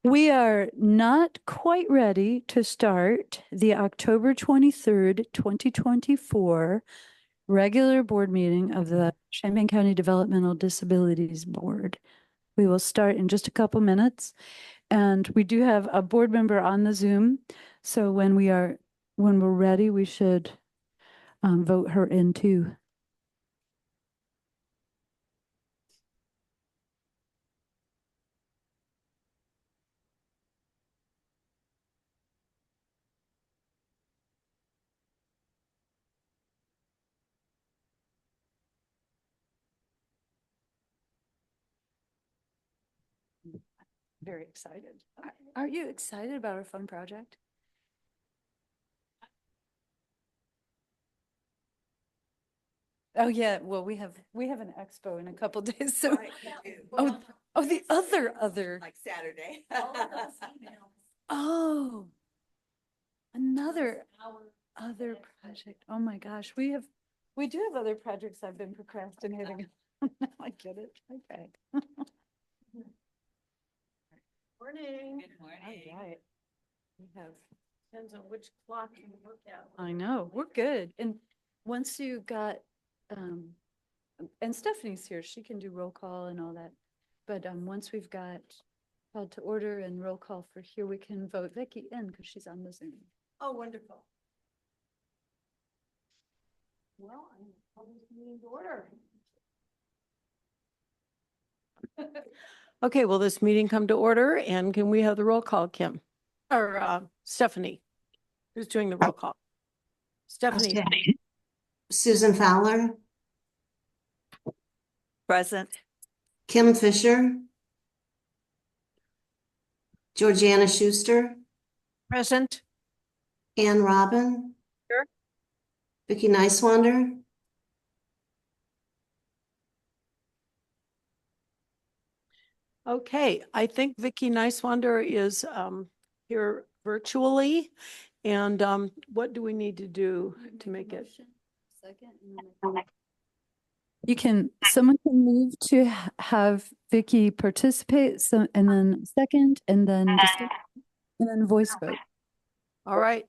We are not quite ready to start the October 23rd, 2024 regular board meeting of the Champaign County Developmental Disabilities Board. We will start in just a couple minutes, and we do have a board member on the Zoom. So when we're ready, we should vote her in too. Very excited. Are you excited about our fun project? Oh yeah, well we have an expo in a couple days, so Right, we do. the other Like Saturday. oh another other project. Oh my gosh, we do have other projects I've been procrastinating. Now I get it. Okay. Morning. Good morning. All right. We have, Depends on which clock you look at. I know, we're good. And once you got, and Stephanie's here, she can do roll call and all that. But once we've got called to order and roll call for here, we can vote Vicky in because she's on the Zoom. Oh, wonderful. Well, I'm public meeting to order. Okay, will this meeting come to order, and can we have the roll call, Kim? Or Stephanie? Who's doing the roll call? Stephanie. Susan Fowler, Present. Kim Fisher, Georgiana Schuster, Present. Ann Robin. Here. Vicky Nicewander. Okay, I think Vicky Nicewander is here virtually. And what do we need to do to make it? Second. Someone can move to have Vicky participate, so, and then second, and then voice vote. All right.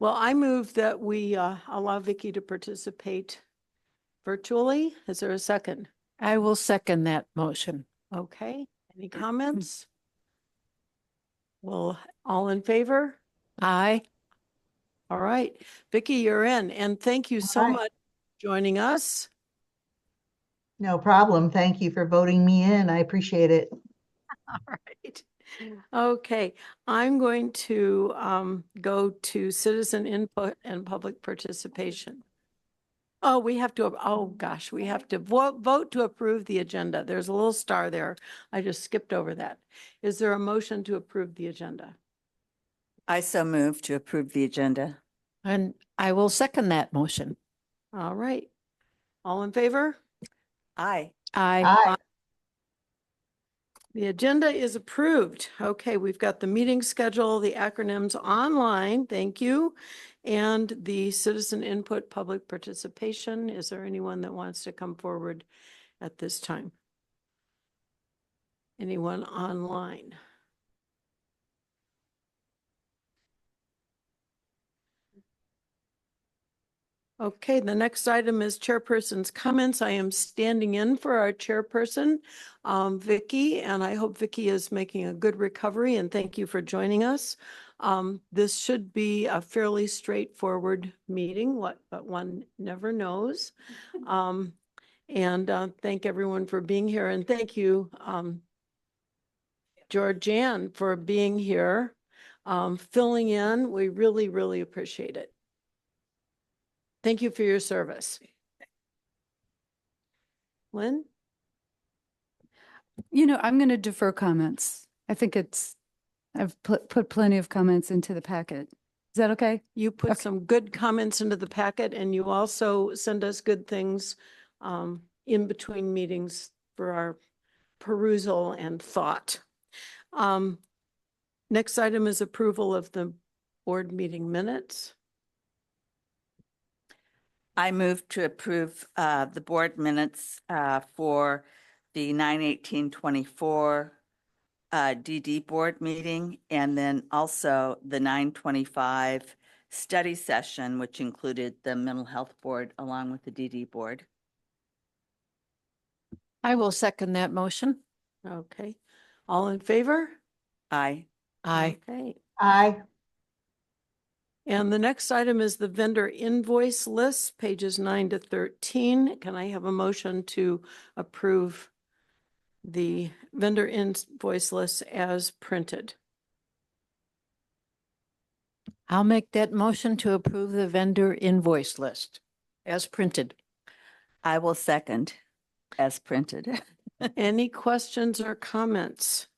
Well, I move that we allow Vicky to participate virtually. Is there a second? I will second that motion. Okay. Any comments? Well, all in favor? Aye. All right. Vicky, you're in. And thank you so much for joining us. No problem. Thank you for voting me in. I appreciate it. All right. Okay. I'm going to go to citizen input and public participation. Oh, we have to, oh gosh, we have to vote to approve the agenda. There's a little star there. I just skipped over that. Is there a motion to approve the agenda? I so move to approve the agenda. And I will second that motion. All right. All in favor? Aye. Aye. Aye. The agenda is approved. Okay, we've got the meeting schedule, the acronyms online, thank you, and the citizen input public participation. Is there anyone that wants to come forward at this time? Anyone online? Okay, the next item is chairperson's comments. I am standing in for our chairperson, Vicky, and I hope Vicky is making a good recovery, and thank you for joining us. This should be a fairly straightforward meeting, but one never knows. Thank everyone for being here, and thank you, Georgianne, for being here, filling in. We really, really appreciate it. Thank you for your service. Lynn? I'm going to defer comments. I think I've put plenty of comments into the packet. Is that okay? You put Okay. some good comments into the packet, and you also send us good things in between meetings for our perusal and thought. Next item is approval of the board meeting minutes. I move to approve the board minutes for the 9/18/24 DD board meeting, and then also the 9/25 study session, which included the mental health board along with the DD board. I will second that motion. Okay. All in favor? Aye. Aye. Okay. Aye. And the next item is the vendor invoice list, pages 9 to 13. Can I have a motion to approve the vendor invoice list as printed? I'll make that motion to approve the vendor invoice list as printed. I will second as printed. Any questions or comments?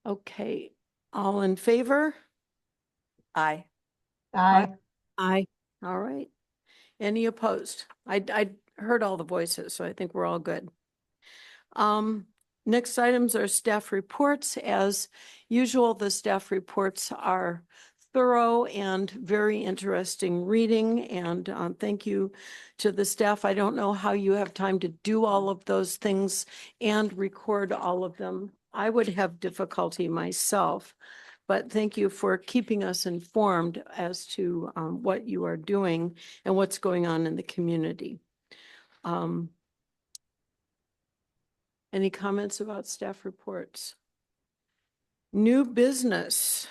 Okay, all in favor? Aye. Aye. Aye. All right. Any opposed? I heard all the voices, so I think we're all good. Next items are staff reports. As usual, the staff reports are thorough and very interesting reading. And thank you to the staff. I don't know how you have time to do all of those things and record all of them. I would have difficulty myself, but thank you for keeping us informed as to what you are doing and what's going on in the community. Any comments about staff reports? New business.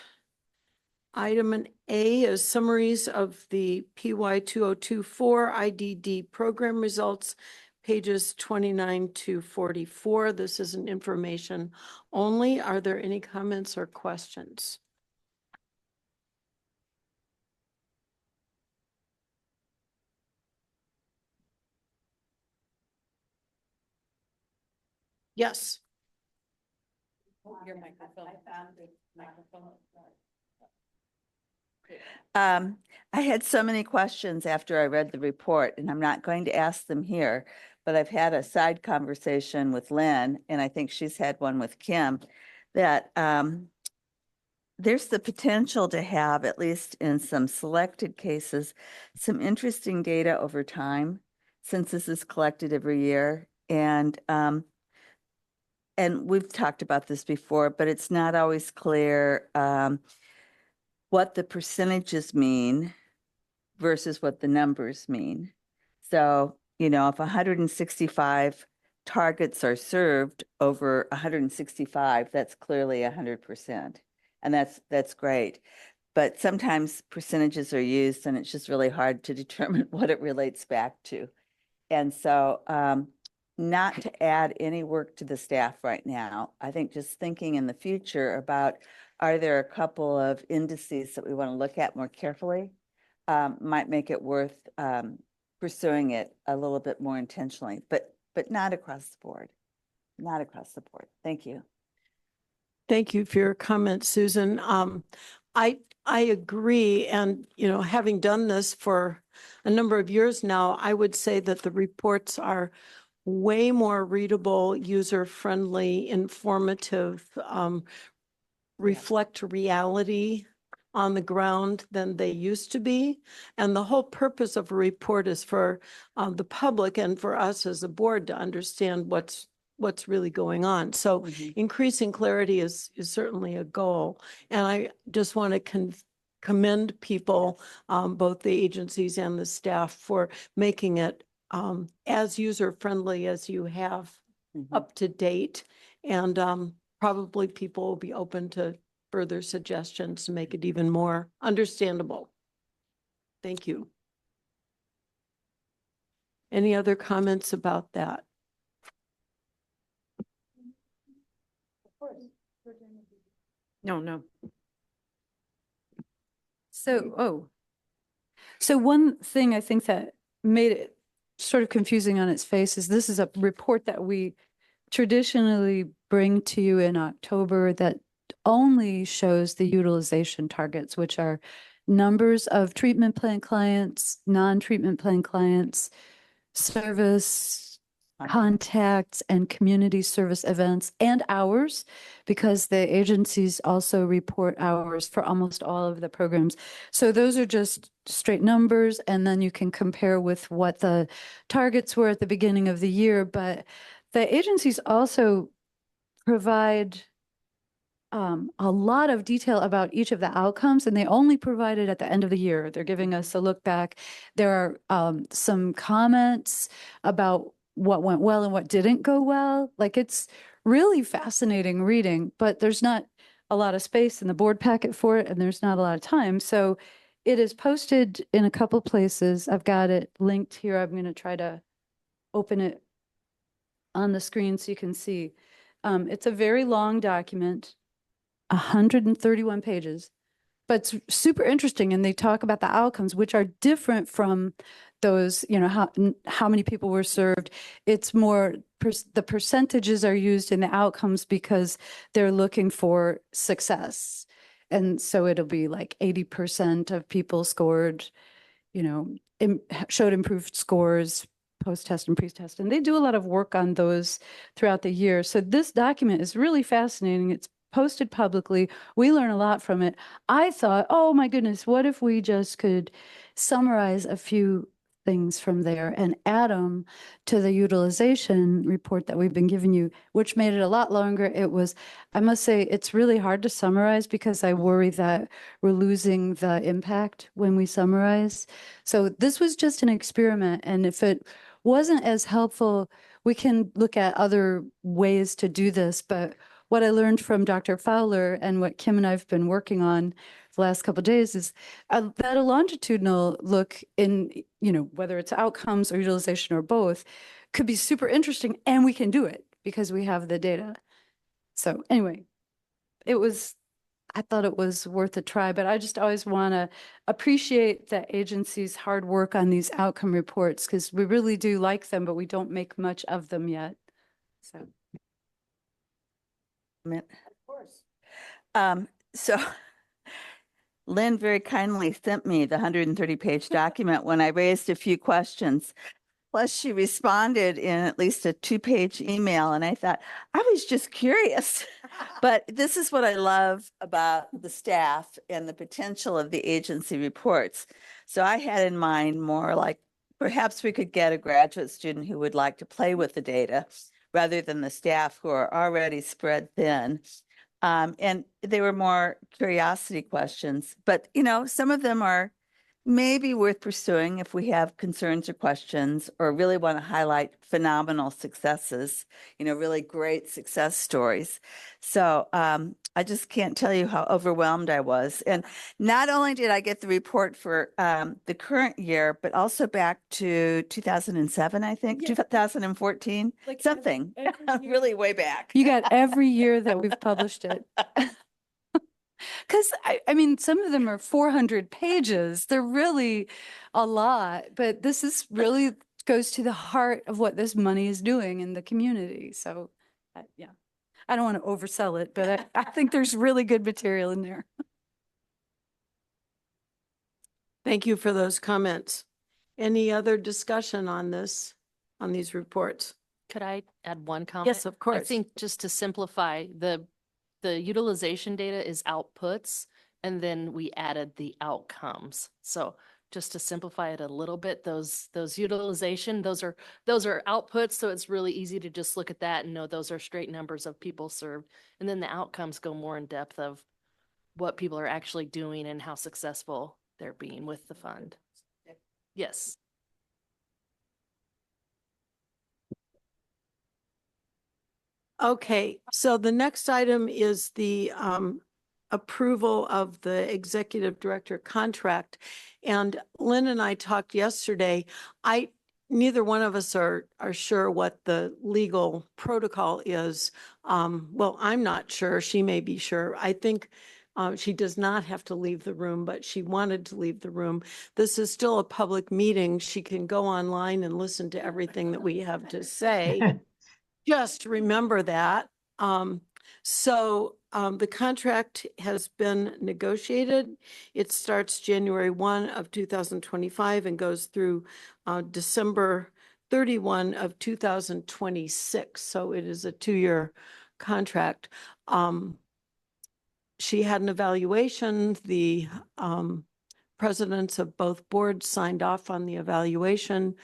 Item A is summaries of the PY 2024 IDD program results, pages 29 to 44. This is an information only. Are there any comments or questions? Yes. I had so many questions after I read the report, and I'm not going to ask them here, but I've had a side conversation with Lynn, and I think she's had one with Kim, that there's the potential to have, at least in some selected cases, some interesting data over time, since this is collected every year. And we've talked about this before, but it's not always clear what the percentages mean versus what the numbers mean. So, you know, if 165 targets are served over 165, that's clearly 100%. And that's great. But sometimes percentages are used and it's just really hard to determine what it relates back to. And so not to add any work to the staff right now. I think just thinking in the future about, are there a couple of indices that we want to look at more carefully, might make it worth pursuing it a little bit more intentionally, but not across the board. Not across the board. Thank you. Thank you for your comments, Susan. I agree. And, you know, having done this for a number of years now, I would say that the reports are way more readable, user-friendly, informative, reflect reality on the ground than they used to be. And the whole purpose of a report is for the public and for us as a board to understand what's really going on. So increasing clarity is certainly a goal. And I just want to commend people, both the agencies and the staff, for making it as user-friendly as you have, up to date. And probably people will be open to further suggestions to make it even more understandable. Thank you. Any other comments about that? No. So one thing I think that made it sort of confusing on its face is this is a report that we traditionally bring to you in October that only shows the utilization targets, which are numbers of treatment plan clients, non-treatment plan clients, service contacts, and community service events, and hours, because the agencies also report hours for almost all of the programs. So those are just straight numbers, and then you can compare with what the targets were at the beginning of the year. But the agencies also provide a lot of detail about each of the outcomes, and they only provide it at the end of the year. They're giving us a look back. There are some comments about what went well and what didn't go well. Like, it's really fascinating reading, but there's not a lot of space in the board packet for it, and there's not a lot of time. So it is posted in a couple places. I've got it linked here. I'm going to try to open it on the screen so you can see. It's a very long document, 131 pages, but it's super interesting. And they talk about the outcomes, which are different from those, how many people were served. It's more, the percentages are used in the outcomes because they're looking for success. And so it'll be like 80% of people scored, showed improved scores post-test and pre-test. And they do a lot of work on those throughout the year. So this document is really fascinating. It's posted publicly. We learn a lot from it. I thought, oh my goodness, what if we just could summarize a few things from there and add them to the utilization report that we've been giving you, which made it a lot longer. I must say, it's really hard to summarize because I worry that we're losing the impact when we summarize. So this was just an experiment. And if it wasn't as helpful, we can look at other ways to do this. But what I learned from Dr. Fowler and what Kim and I've been working on the last couple of days is that a longitudinal look in, whether it's outcomes or utilization or both, could be super interesting, and we can do it because we have the data. So anyway, I thought it was worth a try, but I just always want to appreciate the agency's hard work on these outcome reports because we really do like them, but we don't make much of them yet. So. Of course. So Lynn very kindly sent me the 130-page document when I raised a few questions. Plus, she responded in at least a 2-page email, and I thought, I was just curious. But this is what I love about the staff and the potential of the agency reports. So I had in mind more like perhaps we could get a graduate student who would like to play with the data rather than the staff who are already spread thin. And they were more curiosity questions, but some of them are maybe worth pursuing if we have concerns or questions or really want to highlight phenomenal successes, really great success stories. So I just can't tell you how overwhelmed I was. And not only did I get the report for the current year, but also back to 2007, I think, 2014, like something every really way back. You got every year that we've published it. Because I mean, some of them are 400 pages. They're really a lot, but this is really goes to the heart of what this money is doing in the community. So yeah, I don't want to oversell it, but I think there's really good material in there. Thank you for those comments. Any other discussion on these reports? Could I add one comment? Yes, of course. I think just to simplify, the utilization data is outputs, and then we added the outcomes. So just to simplify it a little bit, those utilization, those are outputs. So it's really easy to just look at that and know those are straight numbers of people served. And then the outcomes go more in depth of what people are actually doing and how successful they're being with the fund. Yes. Okay, so the next item is the approval of the executive director contract. And Lynn and I talked yesterday. Neither one of us are sure what the legal protocol is. Well, I'm not sure. She may be sure. I think she does not have to leave the room, but she wanted to leave the room. This is still a public meeting. She can go online and listen to everything that we have to say. Just remember that. The contract has been negotiated. It starts January 1 of 2025 and goes through December 31 of 2026. So it is a 2-year contract. She had an evaluation. The presidents of both boards signed off on the evaluation.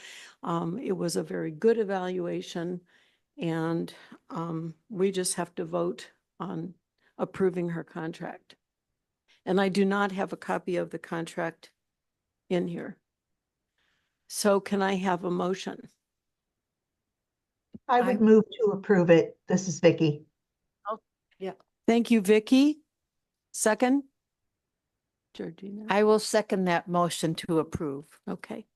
It was a very good evaluation. And we just have to vote on approving her contract. And I do not have a copy of the contract in here. So can I have a motion? I would move to approve it. This is Vicky. Thank you, Vicky. Second? Georgina? I will second that motion to approve. Okay.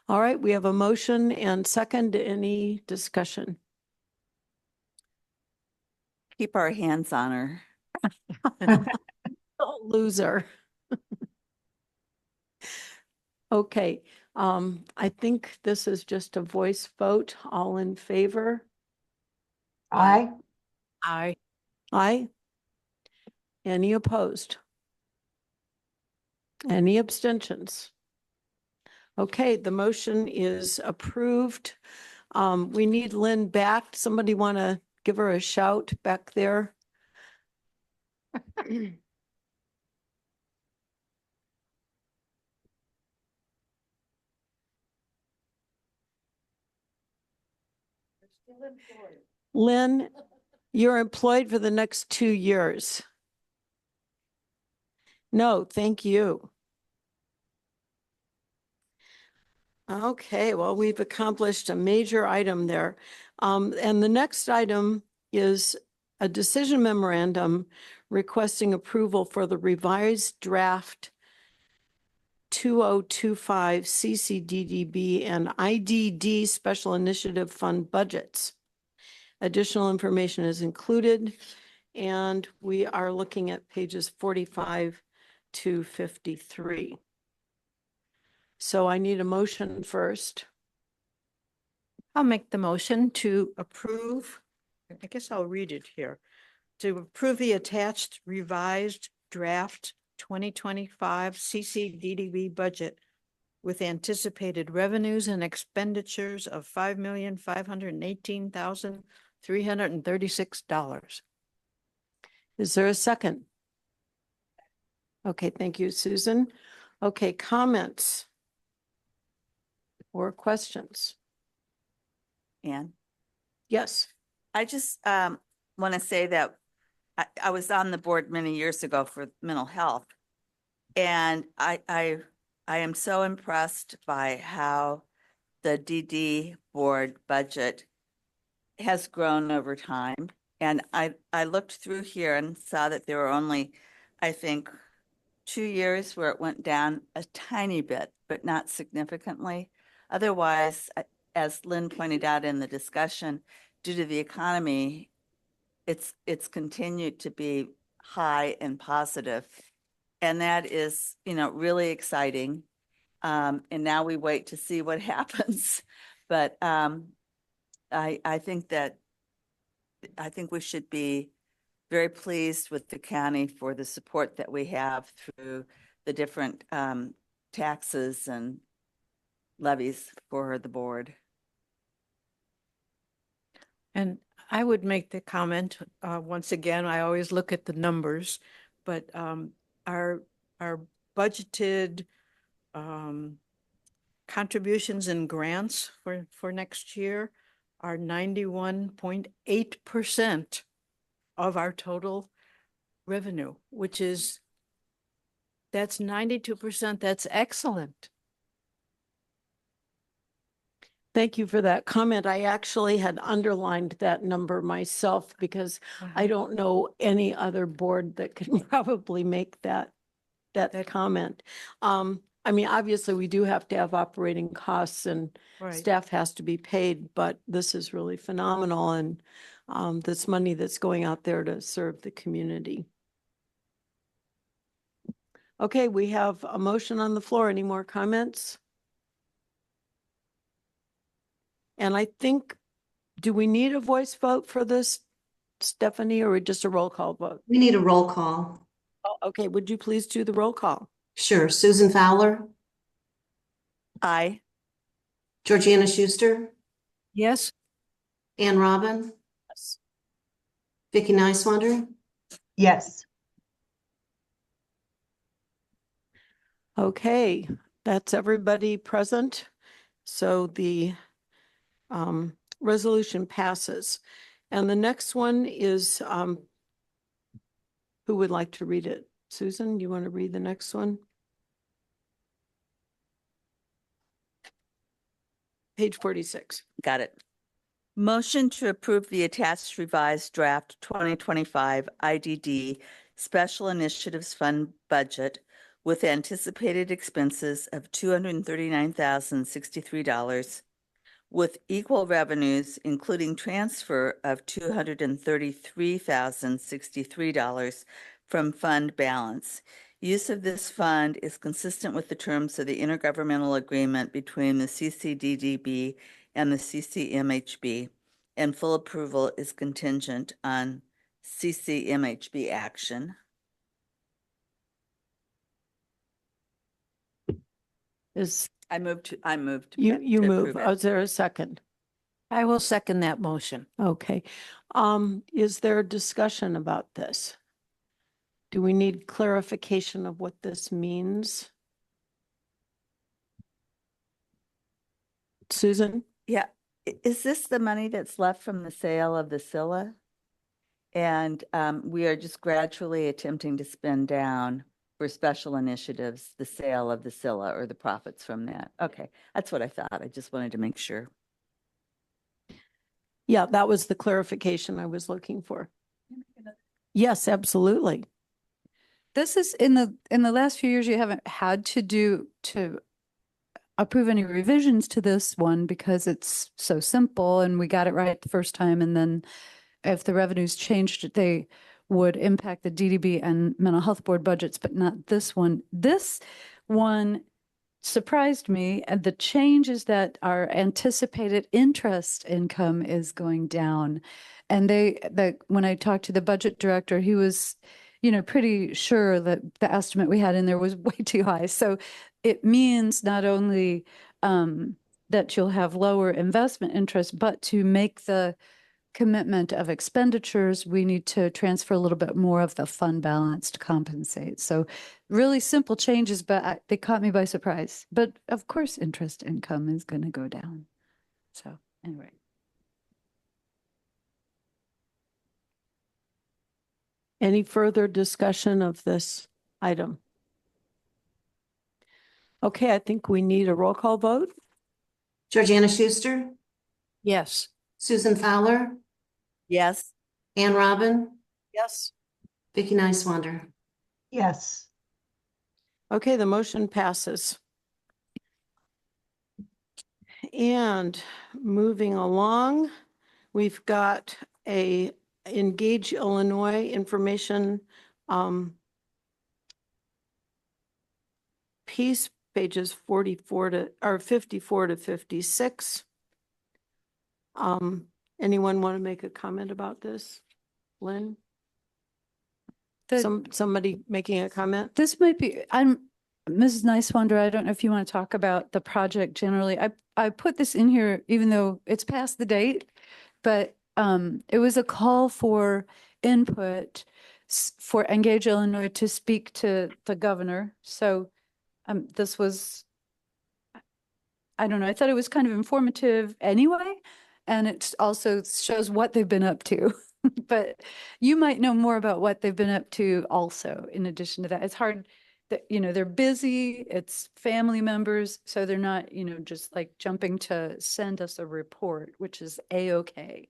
All right, we have a motion and second. Any discussion? Keep our hands on her. Loser. Okay, I think this is just a voice vote. All in favor? Aye. Aye. Aye. Any opposed? Any abstentions? Okay, the motion is approved. We need Lynn back. Somebody want to give her a shout back there? Lynn, you're employed for the next 2 years. No, thank you. Okay, well, we've accomplished a major item there. And the next item is a decision memorandum requesting approval for the revised draft 2025 CCDDB and IDD Special Initiative Fund budgets. Additional information is included, and we are looking at pages 45 to 53. So I need a motion first. I'll make the motion to approve. I guess I'll read it here. To approve the attached revised draft 2025 CCDDB budget with anticipated revenues and expenditures of $5,518,336. Is there a second? Okay, thank you, Susan. Okay, comments or questions? Anne? Yes. I just want to say that I was on the board many years ago for mental health. And I am so impressed by how the DD board budget has grown over time. And I looked through here and saw that there were only, I think, 2 years where it went down a tiny bit, but not significantly. Otherwise, as Lynn pointed out in the discussion, due to the economy, it's continued to be high and positive. And that is, really exciting. And now we wait to see what happens. But I think we should be very pleased with the county for the support that we have through the different taxes and levies for the board. And I would make the comment, once again, I always look at the numbers, but our budgeted contributions and grants for next year are 91.8% of our total revenue, which is, that's 92%. That's excellent. Thank you for that comment. I actually had underlined that number myself because I don't know any other board that can probably make that comment. I mean, obviously, we do have to have operating costs and Right. staff has to be paid, but this is really phenomenal and this money that's going out there to serve the community. Okay, we have a motion on the floor. Any more comments? And I think, do we need a voice vote for this, Stephanie, or just a roll call vote? We need a roll call. Oh, okay, would you please do the roll call? Sure. Susan Fowler, Aye. Georgiana Schuster, Yes. Ann Robin, Yes. Vicky Niswander, Yes. Okay, that's everybody present. So the resolution passes. And the next one is, who would like to read it? Susan, you want to read the next one? Page 46. Got it. Motion to approve the attached revised draft 2025 IDD Special Initiatives Fund budget with anticipated expenses of $239,063 with equal revenues, including transfer of $233,063 from fund balance. Use of this fund is consistent with the terms of the intergovernmental agreement between the CCDDB and the CCMHB, and full approval is contingent on CCMHB action. Is, I moved to you to move. approve it. Is there a second? I will second that motion. Okay. Is there a discussion about this? Do we need clarification of what this means? Susan? Yeah, is this the money that's left from the sale of the Scylla? And we are just gradually attempting to spend down for special initiatives, the sale of the Scylla or the profits from that. Okay, that's what I thought. I just wanted to make sure. Yeah, that was the clarification I was looking for. Yes, absolutely. This is in the last few years, you haven't had to approve any revisions to this one because it's so simple and we got it right the first time. And then if the revenues changed, they would impact the DDB and mental health board budgets, but not this one. This one surprised me. And the change is that our anticipated interest income is going down. And when I talked to the budget director, he was, pretty sure that the estimate we had in there was way too high. So it means not only that you'll have lower investment interest, but to make the commitment of expenditures, we need to transfer a little bit more of the fund balance to compensate. So really simple changes, but they caught me by surprise. But of course, interest income is going to go down. So anyway. Any further discussion of this item? Okay, I think we need a roll call vote. Georgiana Schuster, Yes. Susan Fowler, Yes, Ann Robin, Yes. Vicky Niswander. Yes. Okay, the motion passes. And moving along, we've got a Engage Illinois information piece, pages 54 to, or 54 to 56. Anyone want to make a comment about this? Lynn? Somebody making a comment? This might be, I'm Mrs. Niswander. I don't know if you want to talk about the project generally. I put this in here even though it's past the date, but it was a call for input for Engage Illinois to speak to the governor. So this was, I don't know, I thought it was kind of informative anyway. And it also shows what they've been up to. But you might know more about what they've been up to also, in addition to that. It's hard that, they're busy, it's family members, so they're not, just like jumping to send us a report, which is A-okay.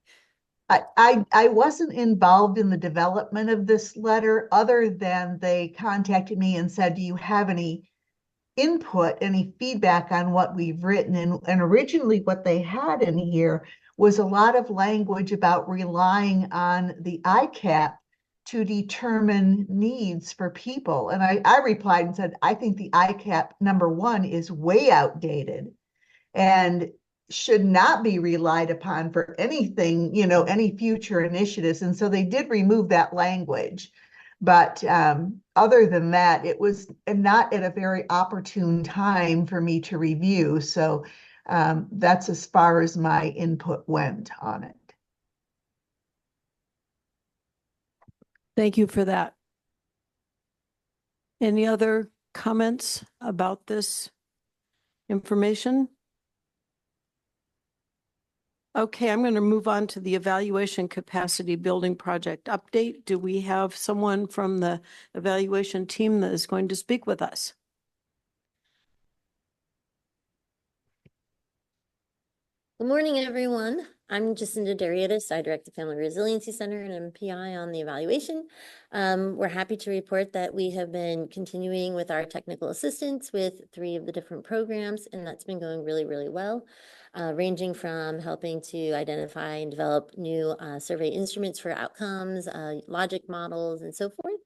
I wasn't involved in the development of this letter other than they contacted me and said, do you have any input, any feedback on what we've written? And originally what they had in here was a lot of language about relying on the ICAP to determine needs for people. And I replied and said, I think the ICAP, number one, is way outdated and should not be relied upon for anything, any future initiatives. And so they did remove that language. But other than that, it was not at a very opportune time for me to review. So that's as far as my input went on it. Thank you for that. Any other comments about this information? Okay, I'm going to move on to the evaluation capacity building project update. Do we have someone from the evaluation team that is going to speak with us? Good morning, everyone. I'm Jacinda Darietis. I direct the Family Resiliency Center and I'm PI on the evaluation. We're happy to report that we have been continuing with our technical assistance with 3 of the different programs, and that's been going really, really well, ranging from helping to identify and develop new survey instruments for outcomes, logic models, and so forth.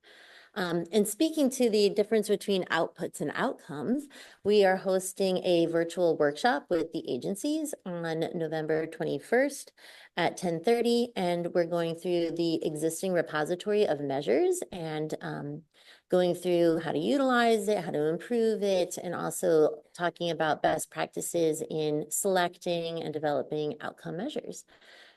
And speaking to the difference between outputs and outcomes, we are hosting a virtual workshop with the agencies on November 21st at 10:30, and we're going through the existing repository of measures and going through how to utilize it, how to improve it, and also talking about best practices in selecting and developing outcome measures.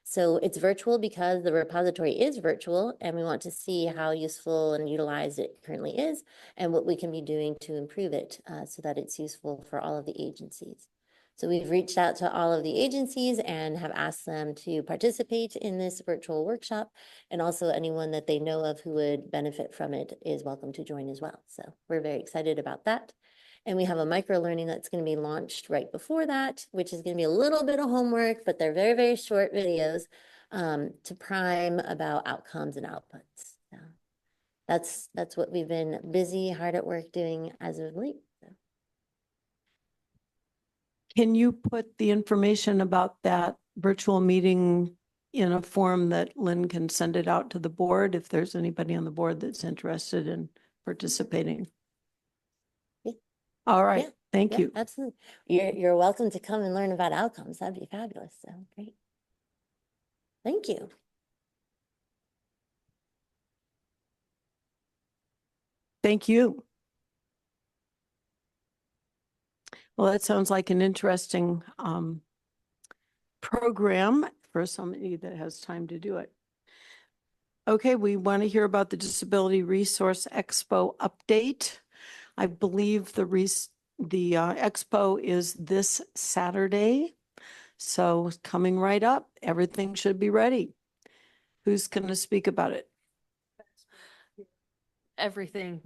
So it's virtual because the repository is virtual, and we want to see how useful and utilized it currently is and what we can be doing to improve it so that it's useful for all of the agencies. So we've reached out to all of the agencies and have asked them to participate in this virtual workshop, and also anyone that they know of who would benefit from it is welcome to join as well. So we're very excited about that. And we have a micro learning that's going to be launched right before that, which is going to be a little bit of homework, but they're very, very short videos to prime about outcomes and outputs. So that's what we've been busy, hard at work doing as of late. So. Can you put the information about that virtual meeting in a form that Lynn can send it out to the board if there's anybody on the board that's interested in participating? Yeah. All right. Yeah. Thank you. Absolutely. You're welcome to come and learn about outcomes. That'd be fabulous. So great. Thank you. Thank you. Well, that sounds like an interesting program for somebody that has time to do it. Okay, we want to hear about the Disability Resource Expo update. I believe the expo is this Saturday, so coming right up. Everything should be ready. Who's going to speak about it? Everything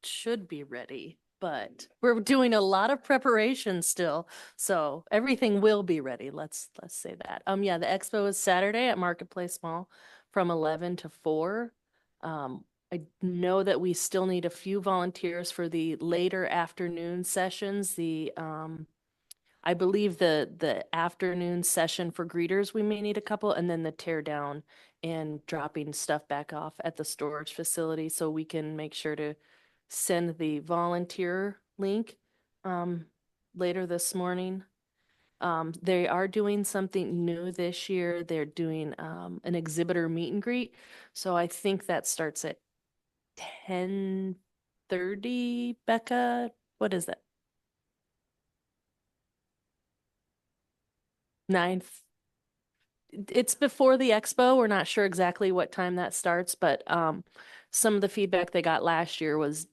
should be ready, but we're doing a lot of preparation still, so everything will be ready. Let's say that. Yeah, the expo is Saturday at Marketplace Mall from 11 to 4. I know that we still need a few volunteers for the later afternoon sessions. I believe the afternoon session for greeters, we may need a couple, and then the tear down and dropping stuff back off at the storage facility, so we can make sure to send the volunteer link later this morning. They are doing something new this year. They're doing an exhibitor meet and greet. So I think that starts at 10:30, Becca. What is that? 9. It's before the expo. We're not sure exactly what time that starts, but some of the feedback they got last year was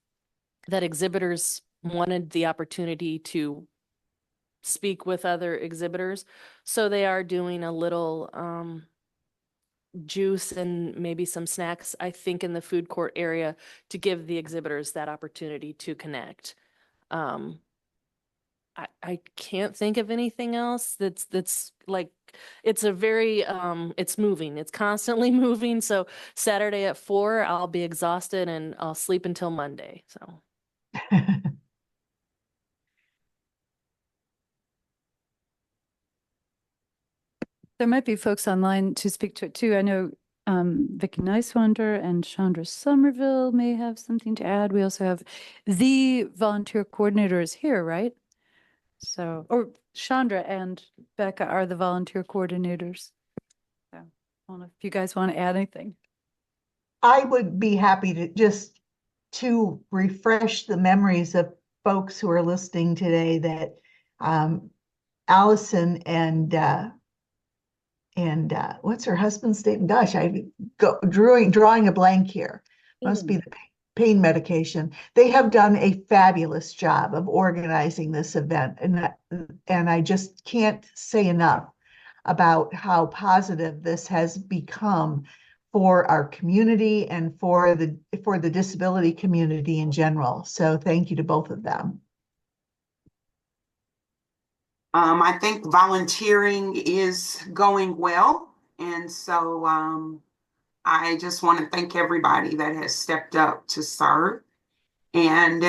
that exhibitors wanted the opportunity to speak with other exhibitors. So they are doing a little juice and maybe some snacks, I think, in the food court area to give the exhibitors that opportunity to connect. I can't think of anything else that's like, it's a very it's moving, it's constantly moving. So Saturday at 4 I'll be exhausted and I'll sleep until Monday. So There might be folks online to speak to it too. I know Vicky Nicewander and Chandra Somerville may have something to add. We also have the volunteer coordinators here, right? So, or Chandra and Becca are the volunteer coordinators. So, I don't know if you guys want to add anything. I would be happy to just to refresh the memories of folks who are listening today that Allison and what's her husband's name? Gosh, drawing a blank here. Must be the pain medication. They have done a fabulous job of organizing this event, and I just can't say enough about how positive this has become for our community and for the disability community in general. So thank you to both of them. I think volunteering is going well. And so I just want to thank everybody that has stepped up to serve. And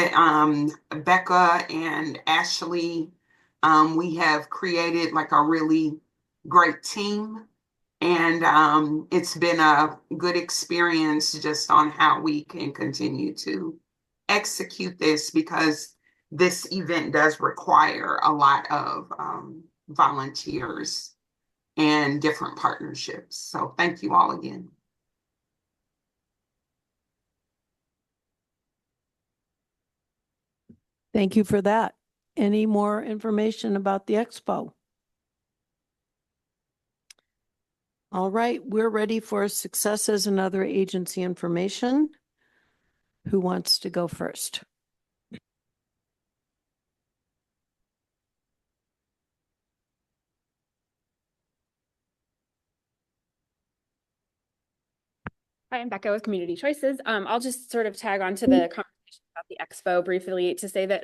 Becca and Ashley, we have created like a really great team. And it's been a good experience just on how we can continue to execute this, because this event does require a lot of volunteers and different partnerships. So thank you all again. Thank you for that. Any more information about the expo? All right, we're ready for successes and other agency information. Who wants to go first? Hi, I'm Becca with Community Choices. I'll just sort of tag on to the conversation about the expo briefly to say that,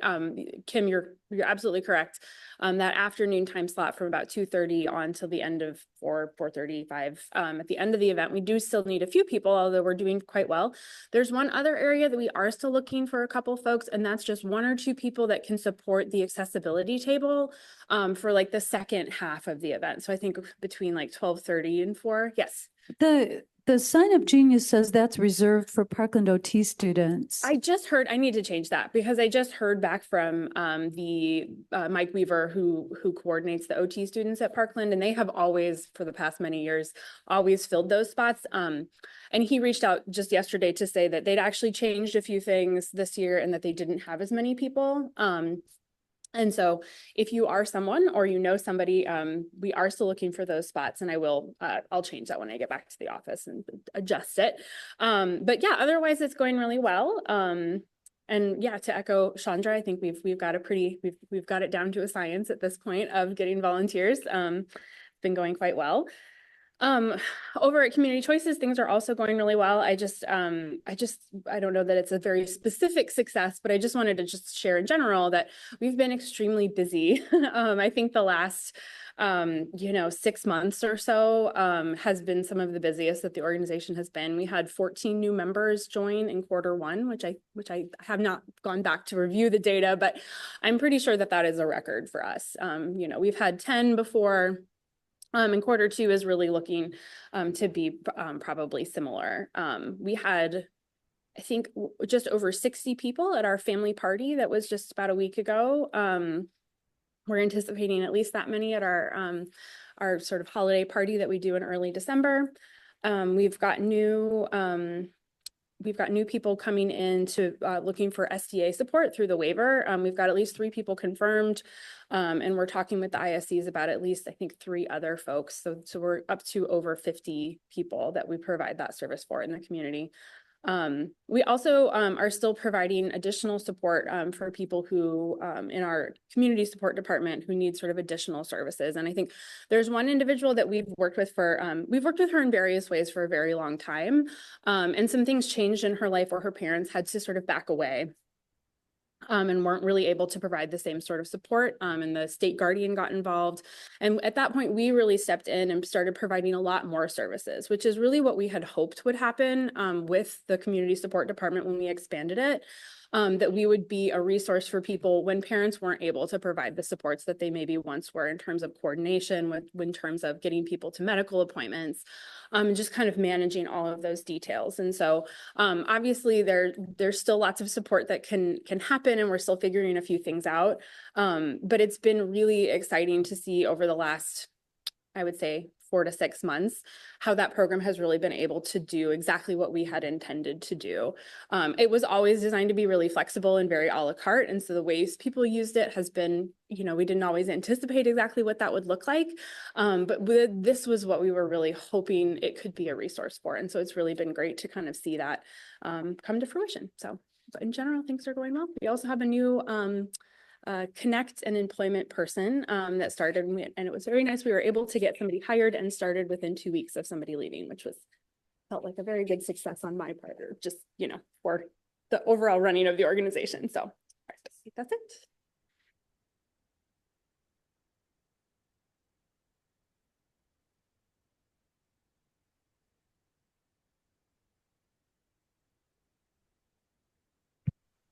Kim, you're absolutely correct. That afternoon time slot from about 2:30 on till the end of 4:35. At the end of the event, we do still need a few people, although we're doing quite well. There's one other area that we are still looking for a couple folks, and that's just 1 or 2 people that can support the accessibility table for like the second half of the event. So I think between like 12:30 and 4. Yes. The Sign Up Genius says that's reserved for Parkland OT students. I just heard, I need to change that because I just heard back from the Mike Weaver who coordinates the OT students at Parkland, and they have always, for the past many years, always filled those spots. And he reached out just yesterday to say that they'd actually changed a few things this year and that they didn't have as many people. And so if you are someone or you know somebody, we are still looking for those spots, and I'll change that when I get back to the office and adjust it. But yeah, otherwise it's going really well. And yeah, to echo Chandra, I think we've got we've got it down to a science at this point of getting volunteers. It's been going quite well. Over at Community Choices, things are also going really well. I don't know that it's a very specific success, but I just wanted to just share in general that we've been extremely busy. I think the last 6 months or so has been some of the busiest that the organization has been. We had 14 new members join in Q1, which I have not gone back to review the data, but I'm pretty sure that is a record for us. We've had 10 before. And Q2 is really looking to be probably similar. We had, I think, just over 60 people at our family party that was just about a week ago. We're anticipating at least that many at our sort of holiday party that we do in early December. We've got new people coming in to looking for SDA support through the waiver. We've got at least 3 people confirmed, and we're talking with the ISCs about at least, I think, 3 other folks. So we're up to over 50 people that we provide that service for in the community. We also are still providing additional support for people who in our community support department who need sort of additional services. And I think there's one individual that we've worked with her in various ways for a very long time. And some things changed in her life where her parents had to sort of back away. And weren't really able to provide the same sort of support, and the state guardian got involved. And at that point, we really stepped in and started providing a lot more services, which is really what we had hoped would happen with the community support department when we expanded it. That we would be a resource for people when parents weren't able to provide the supports that they maybe once were in terms of coordination, in terms of getting people to medical appointments, and just kind of managing all of those details. And so obviously there's still lots of support that can happen, and we're still figuring a few things out. But it's been really exciting to see over the last, I would say, 4 to 6 months, how that program has really been able to do exactly what we had intended to do. It was always designed to be really flexible and very a la carte. And so the ways people used it has been, we didn't always anticipate exactly what that would look like. But this was what we were really hoping it could be a resource for. And so it's really been great to kind of see that come to fruition. So but in general, things are going well. We also have a new connect an employment person that started, and it was very nice. We were able to get somebody hired and started within 2 weeks of somebody leaving, which felt like a very big success on my part, or just, for the overall running of the organization. So that's it.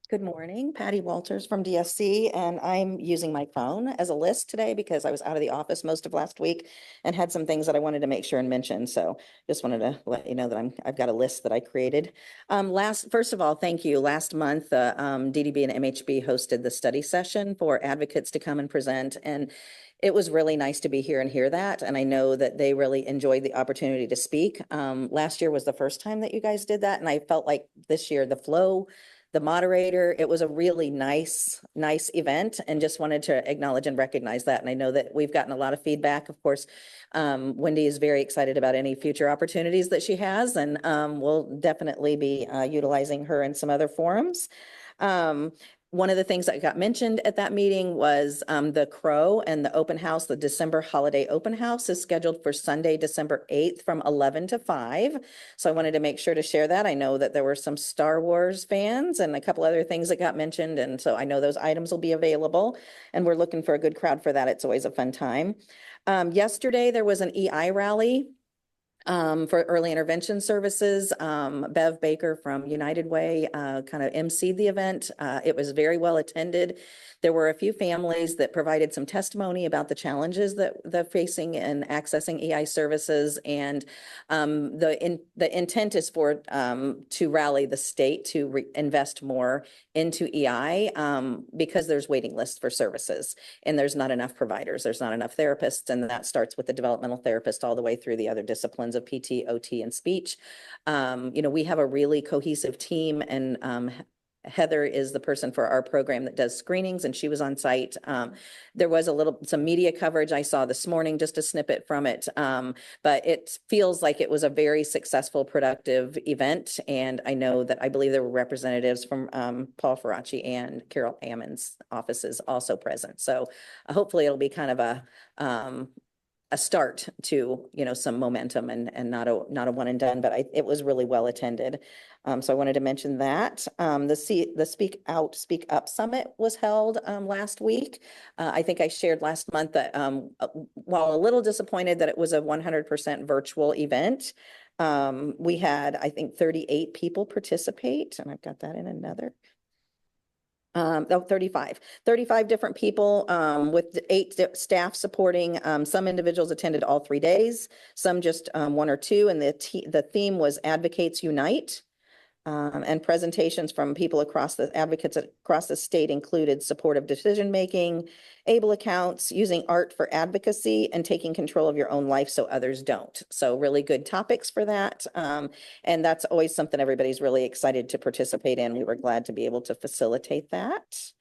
Good morning, Patty Walters from DSC, and I'm using my phone as a list today because I was out of the office most of last week and had some things that I wanted to make sure and mention. So just wanted to let you know that I've got a list that I created. First of all, thank you. Last month, DDB and MHB hosted the study session for advocates to come and present, and it was really nice to be here and hear that. And I know that they really enjoyed the opportunity to speak. Last year was the first time that you guys did that, and I felt like this year the flow, the moderator, it was a really nice event, and just wanted to acknowledge and recognize that. And I know that we've gotten a lot of feedback. Of course, Wendy is very excited about any future opportunities that she has, and we'll definitely be utilizing her in some other forums. One of the things that got mentioned at that meeting was the Crow and the open house. The December holiday open house is scheduled for Sunday, December 8th from 11 to 5. So I wanted to make sure to share that. I know that there were some Star Wars fans and a couple other things that got mentioned. And so I know those items will be available, and we're looking for a good crowd for that. It's always a fun time. Yesterday, there was an EI rally for early intervention services. Bev Baker from United Way kind of emceed the event. It was very well attended. There were a few families that provided some testimony about the challenges that they're facing in accessing EI services, and the intent is for to rally the state to invest more into EI because there's waiting lists for services, and there's not enough providers, there's not enough therapists, and that starts with the developmental therapist all the way through the other disciplines of PT, OT, and speech. We have a really cohesive team, and Heather is the person for our program that does screenings, and she was on site. There was some media coverage I saw this morning, just a snippet from it, but it feels like it was a very successful, productive event. And I believe there were representatives from Paul Faraci and Carol Hammond's offices also present. So hopefully it'll be kind of a start to, some momentum, and not a one and done, but it was really well attended. So I wanted to mention that. The Speak Out, Speak Up Summit was held last week. I think I shared last month that while a little disappointed that it was a 100% virtual event, we had, I think, 38 people participate, and I've got that in another. 35 different people with 8 staff supporting. Some individuals attended all 3 days, some just 1 or 2, and the theme was Advocates Unite. And presentations from people advocates across the state included supportive decision-making, able accounts, using art for advocacy, and taking control of your own life so others don't. So really good topics for that. And that's always something everybody's really excited to participate in. We were glad to be able to facilitate that.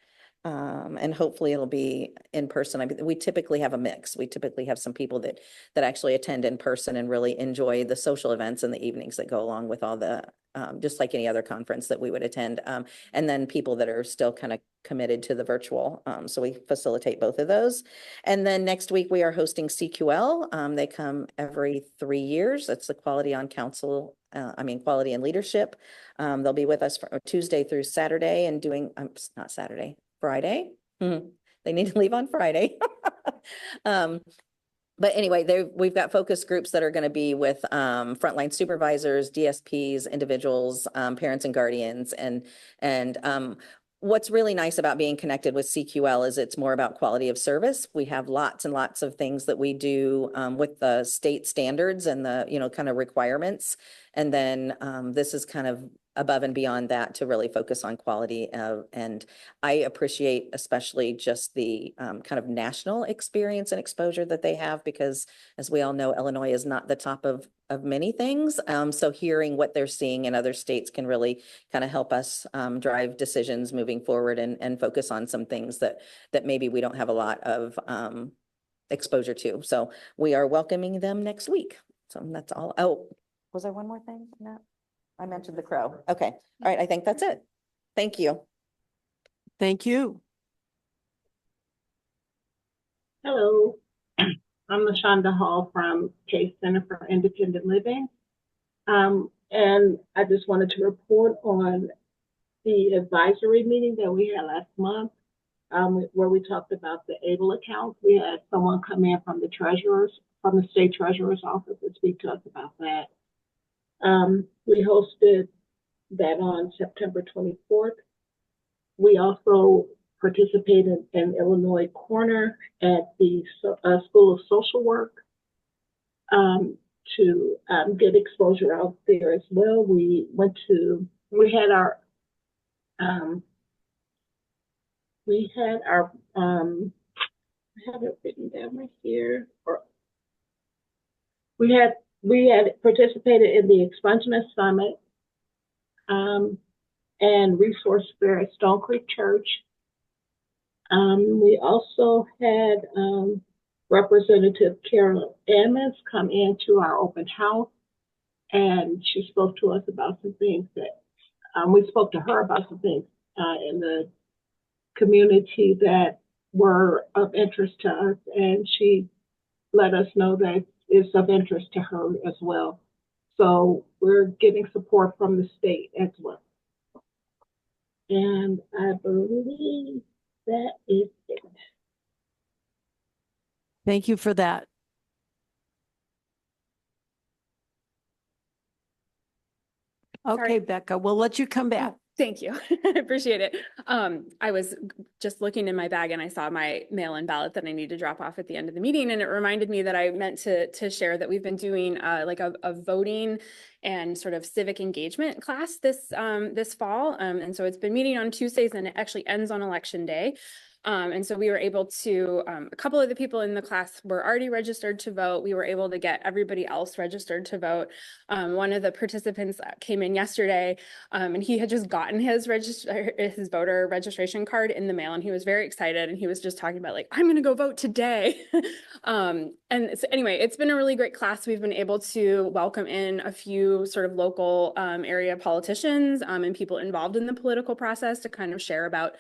And hopefully it'll be in person. We typically have a mix. We typically have some people that actually attend in person and really enjoy the social events in the evenings that go along with all the, just like any other conference that we would attend. And then people that are still kind of committed to the virtual. So we facilitate both of those. And then next week we are hosting CQL. They come every 3 years. That's the Quality on Council, Quality and Leadership. They'll be with us from Tuesday through Saturday and doing, not Saturday, Friday. They need to leave on Friday. But anyway, we've got focus groups that are going to be with frontline supervisors, DSPs, individuals, parents and guardians. And what's really nice about being connected with CQL is it's more about quality of service. We have lots and lots of things that we do with the state standards and the, kind of requirements. And then this is kind of above and beyond that to really focus on quality. And I appreciate especially just the kind of national experience and exposure that they have, because as we all know, Illinois is not the top of many things. So hearing what they're seeing in other states can really kind of help us drive decisions moving forward and focus on some things that maybe we don't have a lot of exposure to. So we are welcoming them next week. So that's all. Oh, was there one more thing? No. I mentioned the Crow. Okay. All right. I think that's it. Thank you. Thank you. Hello, I'm LaShonda Hall from Case Center for Independent Living. And I just wanted to report on the advisory meeting that we had last month, where we talked about the ABLE account. We had someone come in from from the state treasurer's office to speak to us about that. We hosted that on September 24th. We also participated in Illinois Corner at the School of Social Work to get exposure out there as well. We had our I have it written down right here. We had participated in the Expungement Summit and Resource Fair at Stone Creek Church. We also had Representative Carol Emmons come into our open house, and she spoke to us about some things that we spoke to her about some things in the community that were of interest to us, and she let us know that it's of interest to her as well. So we're getting support from the state as well. And I believe that is it. Thank you for that. Okay, Sorry. Becca, we'll let you come back. Thank you. I appreciate it. I was just looking in my bag and I saw my mail-in ballot that I need to drop off at the end of the meeting. And it reminded me that I meant to share that we've been doing like a voting and sort of civic engagement class this fall. And so it's been meeting on Tuesdays and it actually ends on Election Day. And so we were able to, a couple of the people in the class were already registered to vote. We were able to get everybody else registered to vote. One of the participants came in yesterday and he had just gotten his voter registration card in the mail and he was very excited and he was just talking about like, I'm going to go vote today. And so anyway, it's been a really great class. We've been able to welcome in a few sort of local area politicians and people involved in the political process to kind of share about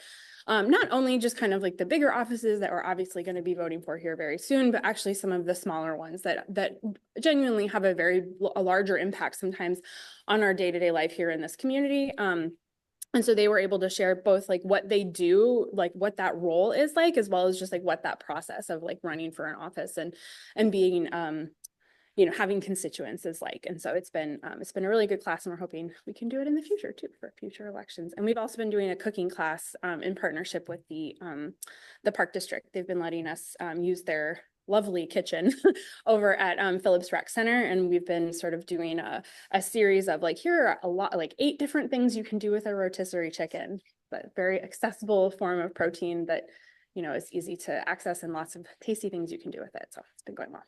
not only just kind of like the bigger offices that we're obviously going to be voting for here very soon, but actually some of the smaller ones that genuinely have a larger impact sometimes on our day-to-day life here in this community. And so they were able to share both like what they do, like what that role is like, as well as just like what that process of like running for an office and being you know, having constituents is like. And so it's been a really good class and we're hoping we can do it in the future too for future elections. And we've also been doing a cooking class in partnership with the Park District. They've been letting us use their lovely kitchen over at Phillips Rec Center. And we've been sort of doing a series of like, here are a lot, like 8 different things you can do with a rotisserie chicken, but very accessible form of protein that, you know, is easy to access and lots of tasty things you can do with it. So it's been going well.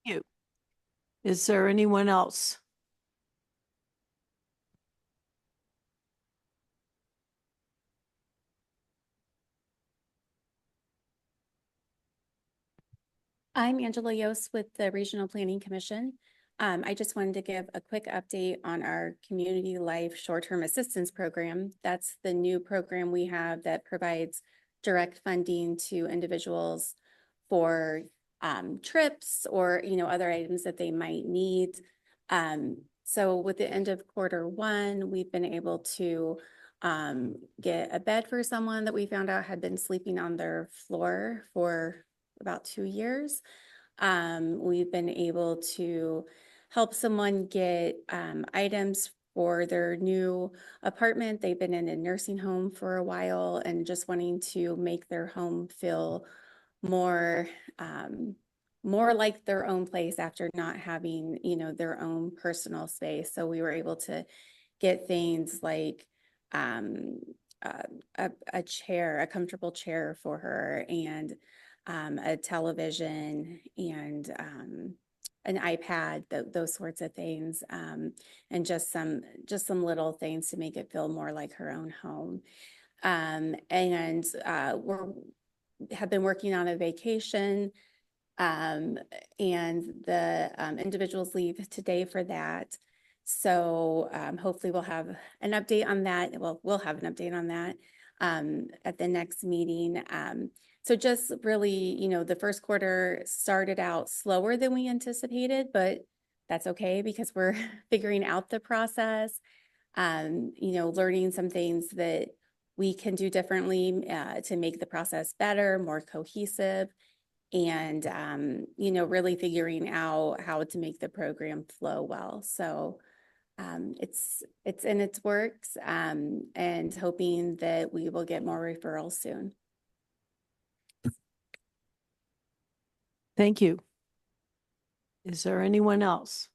You. Is there anyone else? I'm Angela Yost with the Regional Planning Commission. I just wanted to give a quick update on our Community Life Short-Term Assistance Program. That's the new program we have that provides direct funding to individuals for trips or, you know, other items that they might need. So with the end of Q1, we've been able to get a bed for someone that we found out had been sleeping on their floor for about 2 years. We've been able to help someone get items for their new apartment. They've been in a nursing home for a while and just wanting to make their home feel more like their own place after not having, you know, their own personal space. So we were able to get things like a chair, a comfortable chair for her, and a television and an iPad, those sorts of things, and just some little things to make it feel more like her own home. And have been working on a vacation, and the individuals leave today for that. So hopefully we'll have an update on that. Well, we'll have an update on that at the next meeting. So just really, the first quarter started out slower than we anticipated, but that's okay because we're figuring out the process, learning some things that we can do differently to make the process better, more cohesive, and, really figuring out how to make the program flow well. So it's in its works, and hoping that we will get more referrals soon. Thank you. Is there anyone else?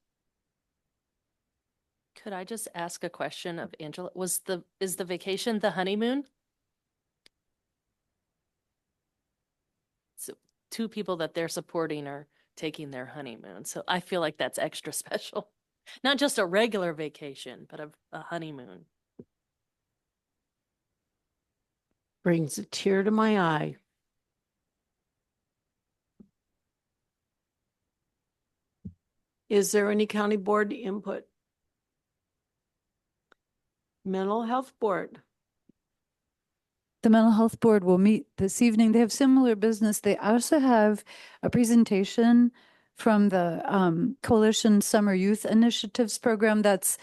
Could I just ask a question of Angela? Is the vacation the honeymoon? So 2 people that they're supporting are taking their honeymoon. So I feel like that's extra special. Not just a regular vacation, but a honeymoon. Brings a tear to my eye. Is there any county board input? Mental Health Board. The Mental Health Board will meet this evening. They have similar business. They also have a presentation from the Coalition Summer Youth Initiatives program that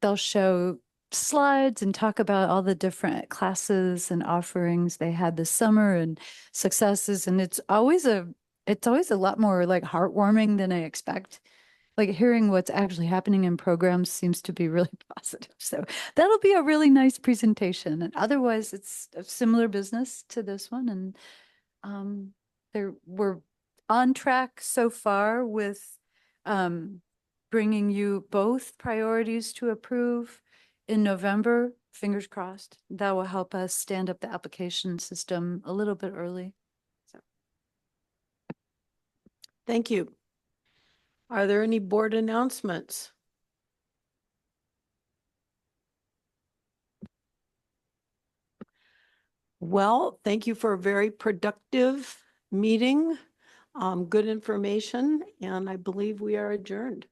they'll show slides and talk about all the different classes and offerings they had this summer and successes. And it's always a lot more like heartwarming than I expect. Like hearing what's actually happening in programs seems to be really positive. So that'll be a really nice presentation. And otherwise, it's a similar business to this one. And we're on track so far with bringing you both priorities to approve in November. Fingers crossed. That will help us stand up the application system a little bit early. So. Thank you. Are there any board announcements? Well, thank you for a very productive meeting, good information, and I believe we are adjourned.